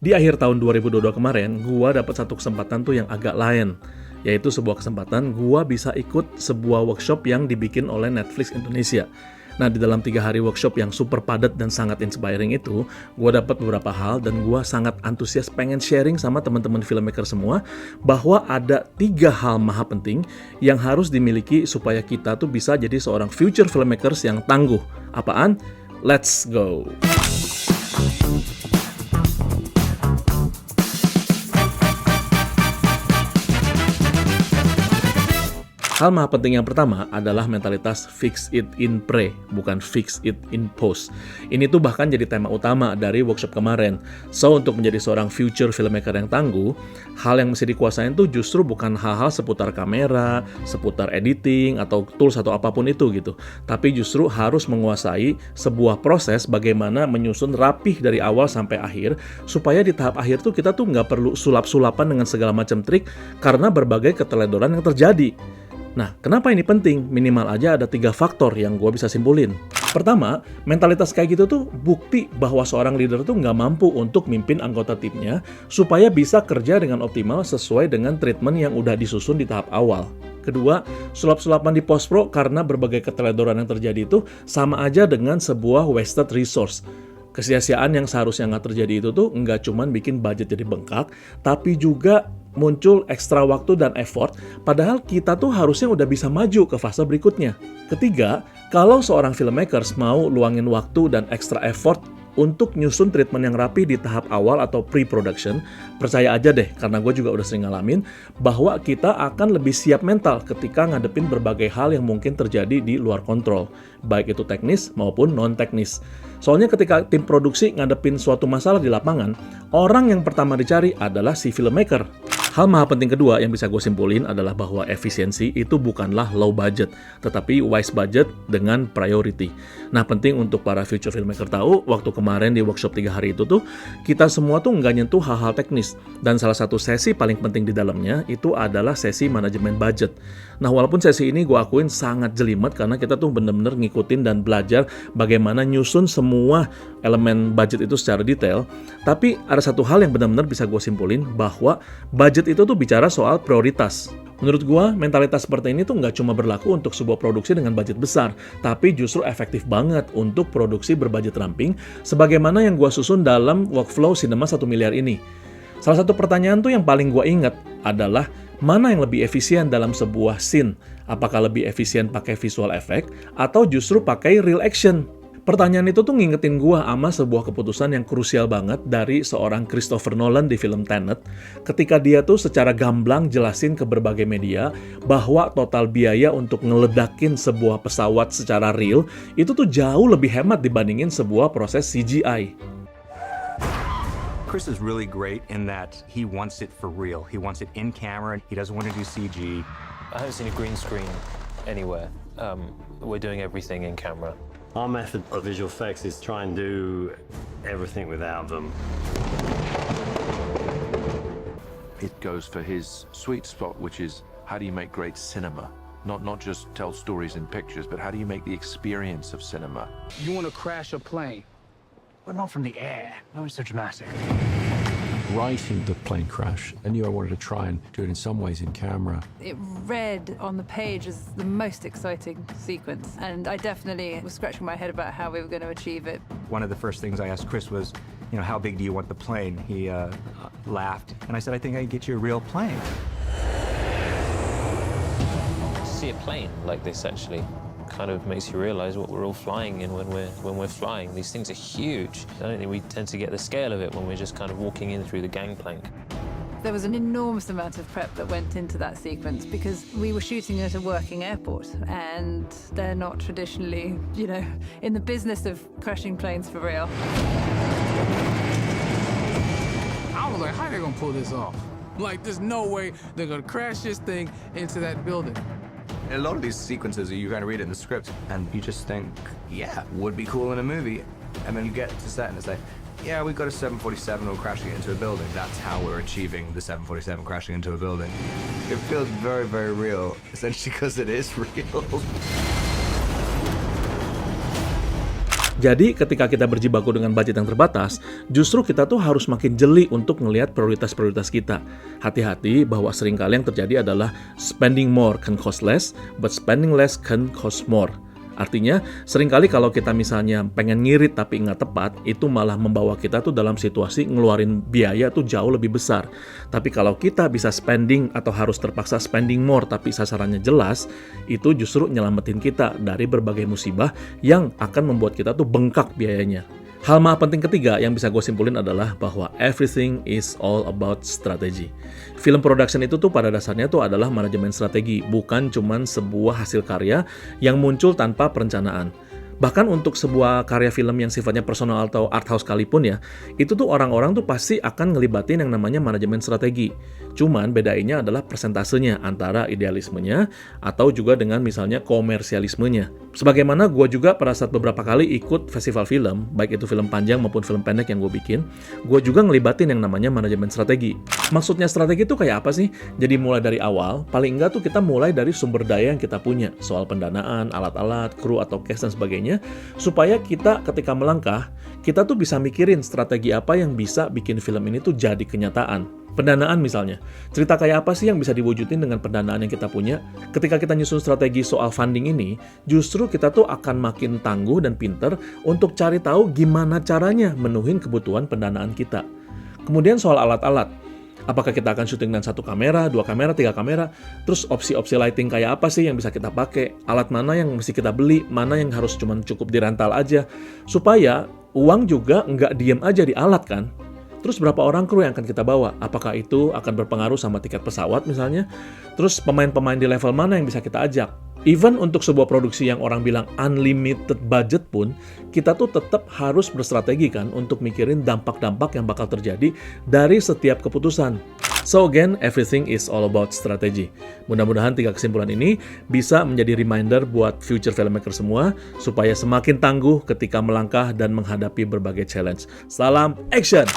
Di akhir tahun 2022 kemarin, gua dapat satu kesempatan tuh yang agak lain, yaitu sebuah kesempatan gua bisa ikut sebuah workshop yang dibikin oleh Netflix Indonesia. Nah, di dalam 3 hari workshop yang super padat dan sangat inspiring itu, gua dapat beberapa hal dan gua sangat antusias pengen sharing sama teman-teman filmmaker semua bahwa ada 3 hal maha penting yang harus dimiliki supaya kita tuh bisa jadi seorang future filmmakers yang tangguh. Apaan? Let's go! Hal maha penting yang pertama adalah mentalitas fix it in pre, bukan fix it in post. Ini tuh bahkan jadi tema utama dari workshop kemarin. So, untuk menjadi seorang future filmmaker yang tangguh, hal yang mesti dikuasain tuh justru bukan hal-hal seputar kamera, seputar editing, atau tools atau apapun itu gitu. Tapi justru harus menguasai sebuah proses bagaimana menyusun rapih dari awal sampai akhir, supaya di tahap akhir tuh kita tuh nggak perlu sulap-sulapan dengan segala macam trik karena berbagai keteledoran yang terjadi. Nah, kenapa ini penting? Minimal aja ada 3 faktor yang gue bisa simpulin. Pertama, mentalitas kayak gitu tuh bukti bahwa seorang leader tuh nggak mampu untuk mimpin anggota timnya supaya bisa kerja dengan optimal sesuai dengan treatment yang udah disusun di tahap awal. Kedua, sulap-sulapan di post-pro karena berbagai keteledoran yang terjadi itu sama aja dengan sebuah wasted resource. Kesia-siaan yang seharusnya nggak terjadi itu tuh nggak cuman bikin budget jadi bengkak, tapi juga muncul ekstra waktu dan effort, padahal kita tuh harusnya udah bisa maju ke fase berikutnya. Ketiga, kalau seorang filmmakers mau luangin waktu dan ekstra effort untuk nyusun treatment yang rapi di tahap awal atau pre-production, percaya aja deh, karena gue juga udah sering ngalamin, bahwa kita akan lebih siap mental ketika ngadepin berbagai hal yang mungkin terjadi di luar kontrol, baik itu teknis maupun non-teknis. Soalnya ketika tim produksi ngadepin suatu masalah di lapangan, orang yang pertama dicari adalah si filmmaker. Hal maha penting kedua yang bisa gue simpulin adalah bahwa efisiensi itu bukanlah low budget, tetapi wise budget dengan priority. Nah, penting untuk para future filmmaker tahu, waktu kemarin di workshop 3 hari itu tuh, kita semua tuh nggak nyentuh hal-hal teknis. Dan salah satu sesi paling penting di dalamnya itu adalah sesi manajemen budget. Nah, walaupun sesi ini gue akuin sangat jelimet karena kita tuh bener-bener ngikutin dan belajar bagaimana nyusun semua elemen budget itu secara detail, tapi ada satu hal yang benar-benar bisa gue simpulin bahwa budget itu tuh bicara soal prioritas. Menurut gue, mentalitas seperti ini tuh nggak cuma berlaku untuk sebuah produksi dengan budget besar, tapi justru efektif banget untuk produksi berbudget ramping, sebagaimana yang gue susun dalam workflow Cinema 1 miliar ini. Salah satu pertanyaan tuh yang paling gue ingat adalah, mana yang lebih efisien dalam sebuah scene? Apakah lebih efisien pakai visual effect, atau justru pakai real action? Pertanyaan itu tuh ngingetin gua sama sebuah keputusan yang krusial banget dari seorang Christopher Nolan di film Tenet, ketika dia tuh secara gamblang jelasin ke berbagai media bahwa total biaya untuk ngeledakin sebuah pesawat secara real itu tuh jauh lebih hemat dibandingin sebuah proses CGI. Chris is really great in that he wants it for real. He wants it in camera. He doesn't want to do CG. I haven't seen a green screen anywhere. We're doing everything in camera. Our method of visual effects is try and do everything without them. It goes for his sweet spot, which is how do you make great cinema? Not just tell stories in pictures, but how do you make the experience of cinema? You want to crash a plane, but not from the air. No, it's so dramatic. Writing the plane crash, I knew I wanted to try and do it in some ways in camera. It read on the page as the most exciting sequence, and I definitely was scratching my head about how we were going to achieve it. One of the first things I asked Chris was, how big do you want the plane? He laughed, and I said, I think I can get you a real plane. To see a plane like this actually kind of makes you realize what we're all flying in when we're flying. These things are huge. I don't think we tend to get the scale of it when we're just kind of walking in through the gangplank. There was an enormous amount of prep that went into that sequence because we were shooting at a working airport, and they're not traditionally, in the business of crashing planes for real. I was like, how are they going to pull this off? Like, there's no way they're going to crash this thing into that building. A lot of these sequences, you kind of read it in the script, and you just think, yeah, would be cool in a movie. And then you get to set and it's like, yeah, we've got a 747, we're crashing it into a building. That's how we're achieving the 747 crashing into a building. It feels very, very real, essentially because it is real. Jadi ketika kita berjibaku dengan budget yang terbatas, justru kita tuh harus makin jeli untuk ngelihat prioritas-prioritas kita. Hati-hati bahwa seringkali yang terjadi adalah spending more can cost less, but spending less can cost more. Artinya, seringkali kalau kita misalnya pengen ngirit tapi nggak tepat, itu malah membawa kita tuh dalam situasi ngeluarin biaya tuh jauh lebih besar. Tapi kalau kita bisa spending atau harus terpaksa spending more tapi sasarannya jelas, itu justru nyelamatin kita dari berbagai musibah yang akan membuat kita tuh bengkak biayanya. Hal maha penting ketiga yang bisa gue simpulin adalah bahwa everything is all about strategy. Film production itu tuh pada dasarnya tuh adalah manajemen strategi, bukan cuman sebuah hasil karya yang muncul tanpa perencanaan. Bahkan untuk sebuah karya film yang sifatnya personal atau art house sekalipun ya, itu tuh orang-orang tuh pasti akan ngelibatin yang namanya manajemen strategi. Cuman bedainnya adalah persentasenya antara idealismenya atau juga dengan misalnya komersialismenya. Sebagaimana gue juga pada saat beberapa kali ikut festival film, baik itu film panjang maupun film pendek yang gue bikin, gue juga ngelibatin yang namanya manajemen strategi. Maksudnya strategi itu kayak apa sih? Jadi mulai dari awal, paling enggak tuh kita mulai dari sumber daya yang kita punya, soal pendanaan, alat-alat, kru atau cast dan sebagainya, supaya kita ketika melangkah, kita tuh bisa mikirin strategi apa yang bisa bikin film ini tuh jadi kenyataan. Pendanaan misalnya, cerita kayak apa sih yang bisa diwujudin dengan pendanaan yang kita punya? Ketika kita nyusun strategi soal funding ini, justru kita tuh akan makin tangguh dan pinter untuk cari tahu gimana caranya menuhin kebutuhan pendanaan kita. Kemudian soal alat-alat, apakah kita akan syuting dengan 1 kamera, 2 kamera, 3 kamera, terus opsi-opsi lighting kayak apa sih yang bisa kita pakai, alat mana yang mesti kita beli, mana yang harus cukup dirental aja, supaya uang juga nggak diem aja di alat kan. Terus berapa orang kru yang akan kita bawa? Apakah itu akan berpengaruh sama tiket pesawat misalnya? Terus pemain-pemain di level mana yang bisa kita ajak? Even untuk sebuah produksi yang orang bilang unlimited budget pun, kita tuh tetap harus berstrategi kan untuk mikirin dampak-dampak yang bakal terjadi dari setiap keputusan. So again, everything is all about strategy. Mudah-mudahan 3 kesimpulan ini bisa menjadi reminder buat future filmmaker semua supaya semakin tangguh ketika melangkah dan menghadapi berbagai challenge. Salam action!